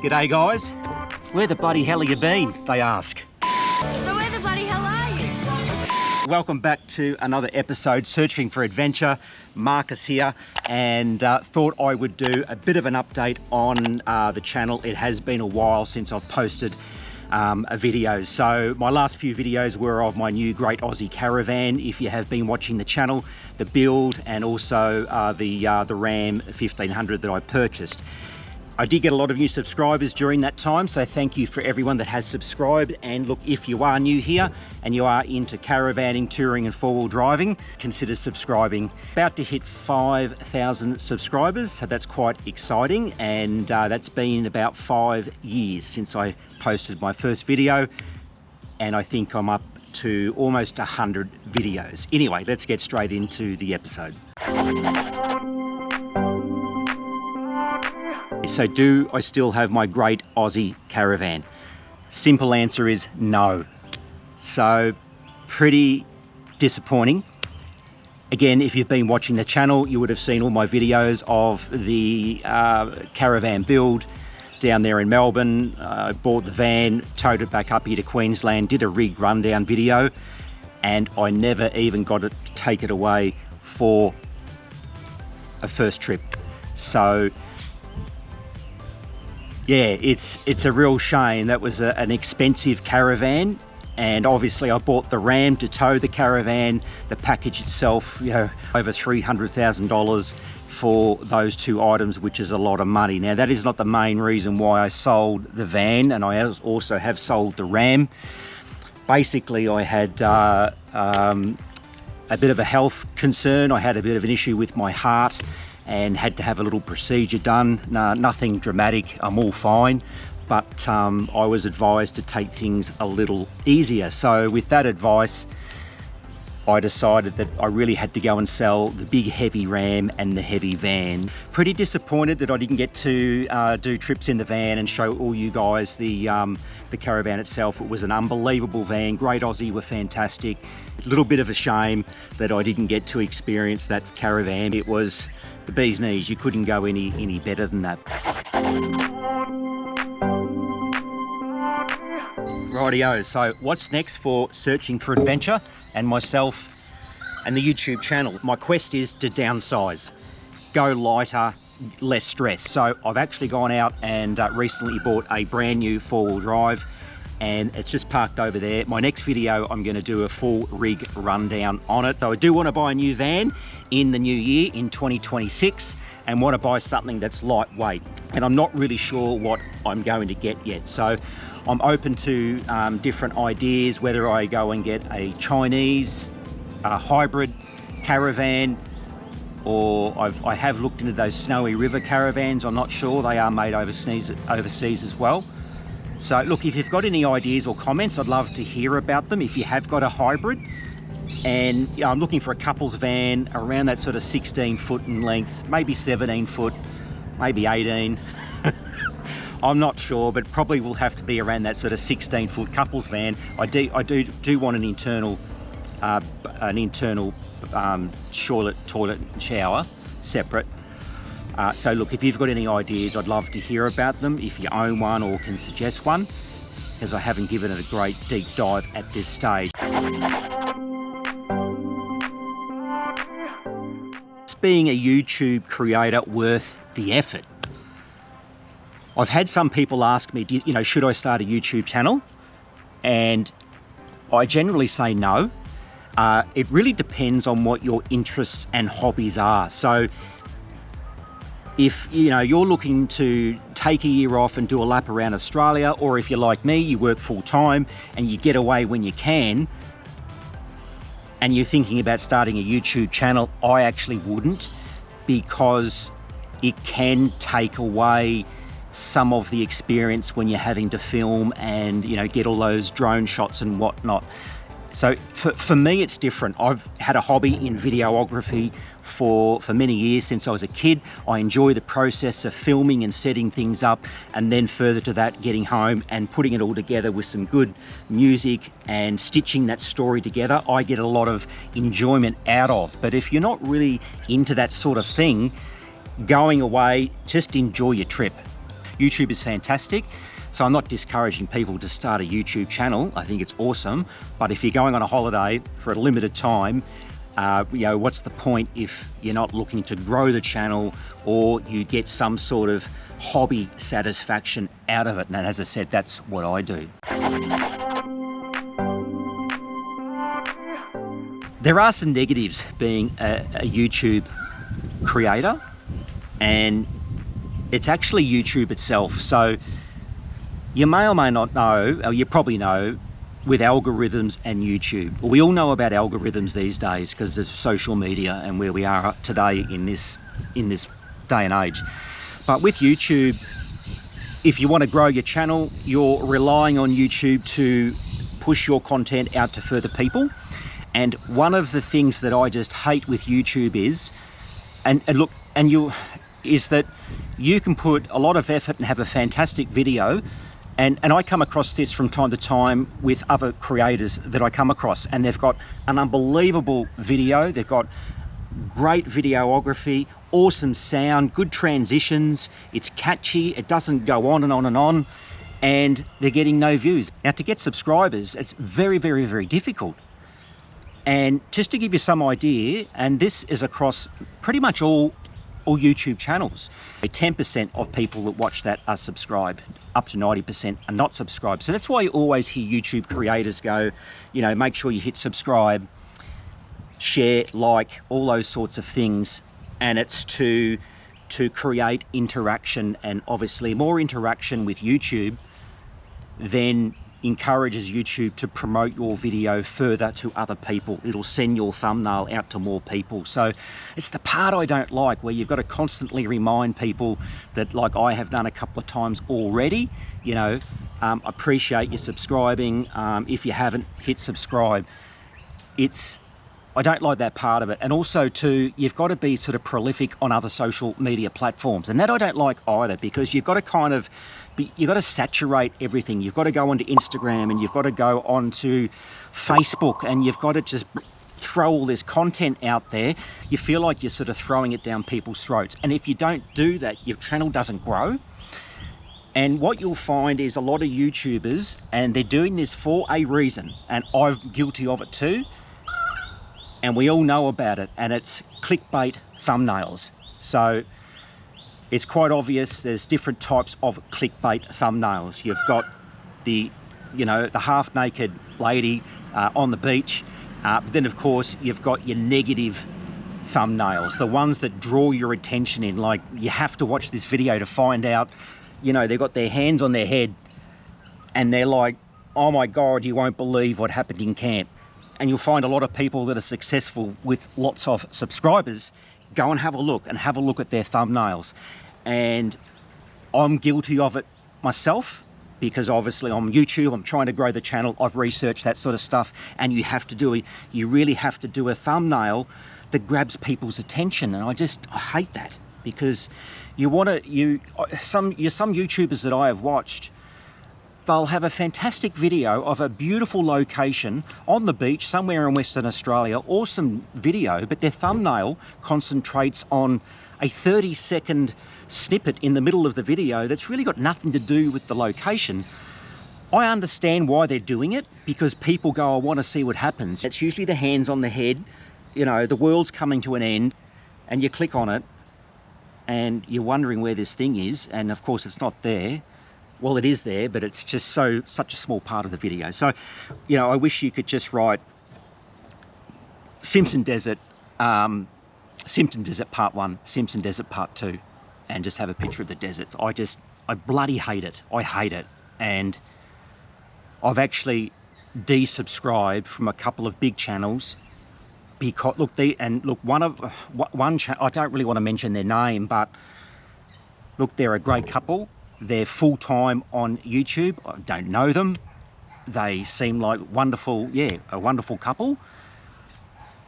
G'day guys. Where the bloody hell have you been, they ask. So where the bloody hell are you? Welcome back to another episode, Searching for Adventure. Marcus here, and thought I would do a bit of an update on the channel. It has been a while since I've posted a video. So my last few videos were of my new great Aussie Caravan. If you have been watching the channel, the build, and also the Ram 1500 that I purchased. I did get a lot of new subscribers during that time, so thank you for everyone that has subscribed. And look, if you are new here and you are into caravanning, touring and four-wheel driving, consider subscribing. About to hit 5,000 subscribers, so that's quite exciting. And that's been about 5 years since I posted my first video, and I think I'm up to almost 100 videos. Anyway, let's get straight into the episode. So do I still have my great Aussie Caravan? Simple answer is no. So pretty disappointing. Again, if you've been watching the channel, you would have seen all my videos of the Caravan build down there in Melbourne. I bought the van, towed it back up here to Queensland, did a rig rundown video, and I never even got to take it away for a first trip. So yeah, it's a real shame. That was an expensive caravan, and obviously I bought the Ram to tow the caravan. The package itself, you know, over $300,000 for those two items, which is a lot of money. Now that is not the main reason why I sold the van, and I also have sold the Ram. Basically, I had a bit of a health concern. I had a bit of an issue with my heart and had to have a little procedure done. Nothing dramatic, I'm all fine, but I was advised to take things a little easier. So with that advice, I decided that I really had to go and sell the big heavy Ram and the heavy van. Pretty disappointed that I didn't get to do trips in the van and show all you guys the caravan itself. It was an unbelievable van. Great Aussie were fantastic. A little bit of a shame that I didn't get to experience that caravan. It was the bee's knees. You couldn't go any better than that. Rightio, so what's next for Searching for Adventure and myself and the YouTube channel? My quest is to downsize, go lighter, less stress. So I've actually gone out and recently bought a brand new four-wheel drive, and it's just parked over there. My next video, I'm going to do a full rig rundown on it. So I do want to buy a new van in the new year, in 2026, and want to buy something that's lightweight. And I'm not really sure what I'm going to get yet. So I'm open to different ideas, whether I go and get a Chinese hybrid caravan, or I have looked into those Snowy River caravans. I'm not sure. They are made overseas as well. So look, if you've got any ideas or comments, I'd love to hear about them. If you have got a hybrid, and you know, I'm looking for a couple's van around that sort of 16 foot in length, maybe 17 foot, maybe 18. I'm not sure, but probably will have to be around that sort of 16 foot couple's van. I do want an internal toilet and shower separate. So look, if you've got any ideas, I'd love to hear about them. If you own one or can suggest one, because I haven't given it a great deep dive at this stage. Being a YouTube creator worth the effort? I've had some people ask me, you know, should I start a YouTube channel? And I generally say no. It really depends on what your interests and hobbies are. So if you know you're looking to take a year off and do a lap around Australia, or if you're like me, you work full-time and you get away when you can, and you're thinking about starting a YouTube channel, I actually wouldn't, because it can take away some of the experience when you're having to film and, you know, get all those drone shots and whatnot. So for me, it's different. I've had a hobby in videography for many years since I was a kid. I enjoy the process of filming and setting things up, and then further to that, getting home and putting it all together with some good music and stitching that story together. I get a lot of enjoyment out of. But if you're not really into that sort of thing, going away, just enjoy your trip. YouTube is fantastic. So I'm not discouraging people to start a YouTube channel. I think it's awesome. But if you're going on a holiday for a limited time, you know, what's the point if you're not looking to grow the channel or you get some sort of hobby satisfaction out of it? And as I said, that's what I do. There are some negatives being a YouTube creator, and it's actually YouTube itself. So you may or may not know, or you probably know, with algorithms and YouTube. Well, we all know about algorithms these days because of social media and where we are today in this day and age. But with YouTube, if you want to grow your channel, you're relying on YouTube to push your content out to further people. And one of the things that I just hate with YouTube is, is that you can put a lot of effort and have a fantastic video. And I come across this from time to time with other creators that I come across, and they've got an unbelievable video. They've got great videography, awesome sound, good transitions. It's catchy. It doesn't go on and on and on, and they're getting no views. Now, to get subscribers, it's very, very, very difficult. And just to give you some idea, and this is across pretty much all YouTube channels, 10% of people that watch that are subscribed, up to 90% are not subscribed. So that's why you always hear YouTube creators go, you know, make sure you hit subscribe, share, like, all those sorts of things. And it's to create interaction, and obviously more interaction with YouTube then encourages YouTube to promote your video further to other people. It'll send your thumbnail out to more people. So it's the part I don't like, where you've got to constantly remind people that, like I have done a couple of times already, you know, appreciate you subscribing. If you haven't, hit subscribe. I don't like that part of it. And also too, you've got to be sort of prolific on other social media platforms. And that I don't like either, because you've got to kind of, you've got to saturate everything. You've got to go onto Instagram, and you've got to go onto Facebook, and you've got to just throw all this content out there. You feel like you're sort of throwing it down people's throats. And if you don't do that, your channel doesn't grow. And what you'll find is a lot of YouTubers, and they're doing this for a reason, and I'm guilty of it too, and we all know about it, and it's clickbait thumbnails. So it's quite obvious there's different types of clickbait thumbnails. You've got the, you know, the half-naked lady on the beach. But then of course you've got your negative thumbnails, the ones that draw your attention in, like, you have to watch this video to find out, you know, they've got their hands on their head and they're like, oh my God, you won't believe what happened in camp. And you'll find a lot of people that are successful with lots of subscribers go and have a look at their thumbnails. And I'm guilty of it myself, because obviously on YouTube, I'm trying to grow the channel. I've researched that sort of stuff, and you really have to do a thumbnail that grabs people's attention. And I hate that, because some YouTubers that I have watched, they'll have a fantastic video of a beautiful location on the beach somewhere in Western Australia, awesome video, but their thumbnail concentrates on a 30-second snippet in the middle of the video that's really got nothing to do with the location. I understand why they're doing it, because people go, I want to see what happens. It's usually the hands on the head, you know, the world's coming to an end, and you click on it and you're wondering where this thing is, and of course it's not there. Well, it is there, but it's just such a small part of the video. So, you know, I wish you could just write Simpson Desert Part 1, Simpson Desert Part 2, and just have a picture of the deserts. I bloody hate it. I hate it. And I've actually desubscribed from a couple of big channels because, look, one channel, I don't really want to mention their name, but look, they're a great couple. They're full-time on YouTube. I don't know them. They seem like a wonderful couple.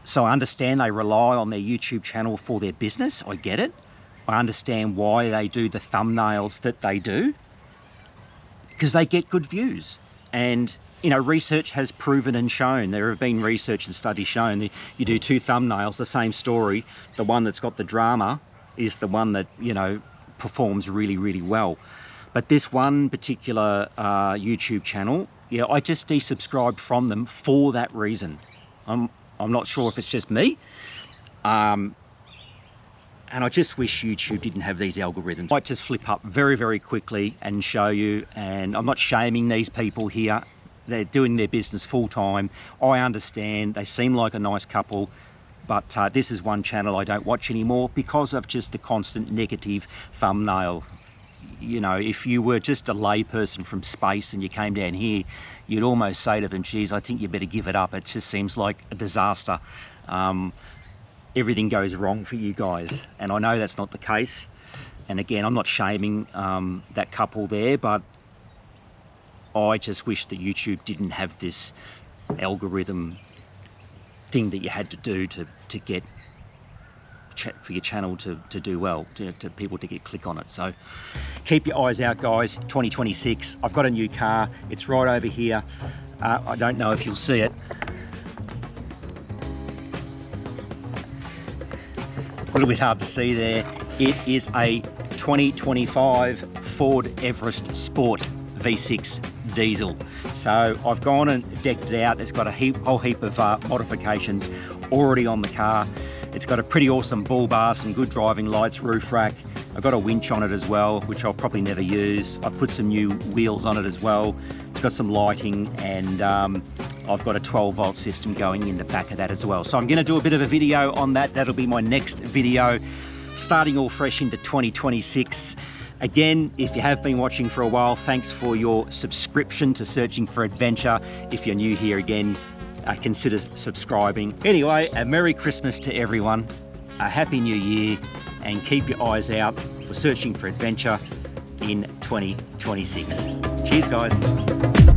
So I understand they rely on their YouTube channel for their business. I get it. I understand why they do the thumbnails that they do, because they get good views. And, you know, research has proven and shown, there have been research and studies shown that you do two thumbnails, the same story, the one that's got the drama is the one that, you know, performs really, really well. But this one particular YouTube channel, yeah, I just desubscribed from them for that reason. I'm not sure if it's just me. And I just wish YouTube didn't have these algorithms. I might just flip up very, very quickly and show you, and I'm not shaming these people here. They're doing their business full time. I understand, they seem like a nice couple, but this is one channel I don't watch anymore because of just the constant negative thumbnail. You know, if you were just a layperson from space and you came down here, you'd almost say to them, geez, I think you better give it up. It just seems like a disaster. Everything goes wrong for you guys, and I know that's not the case. And again, I'm not shaming that couple there, but I just wish that YouTube didn't have this algorithm thing that you had to do to get for your channel to do well, to people to get click on it. So keep your eyes out, guys. 2026, I've got a new car. It's right over here. I don't know if you'll see it. A little bit hard to see there. It is a 2025 Ford Everest Sport V6 diesel. So I've gone and decked it out. It's got a whole heap of modifications already on the car. It's got a pretty awesome bull bar, some good driving lights, roof rack. I've got a winch on it as well, which I'll probably never use. I've put some new wheels on it as well. It's got some lighting, and I've got a 12-volt system going in the back of that as well. So I'm going to do a bit of a video on that. That'll be my next video, starting all fresh into 2026. Again, if you have been watching for a while, thanks for your subscription to Searching for Adventure. If you're new here again, consider subscribing. Anyway, a Merry Christmas to everyone, a Happy New Year, and keep your eyes out for Searching for Adventure in 2026. Cheers, guys.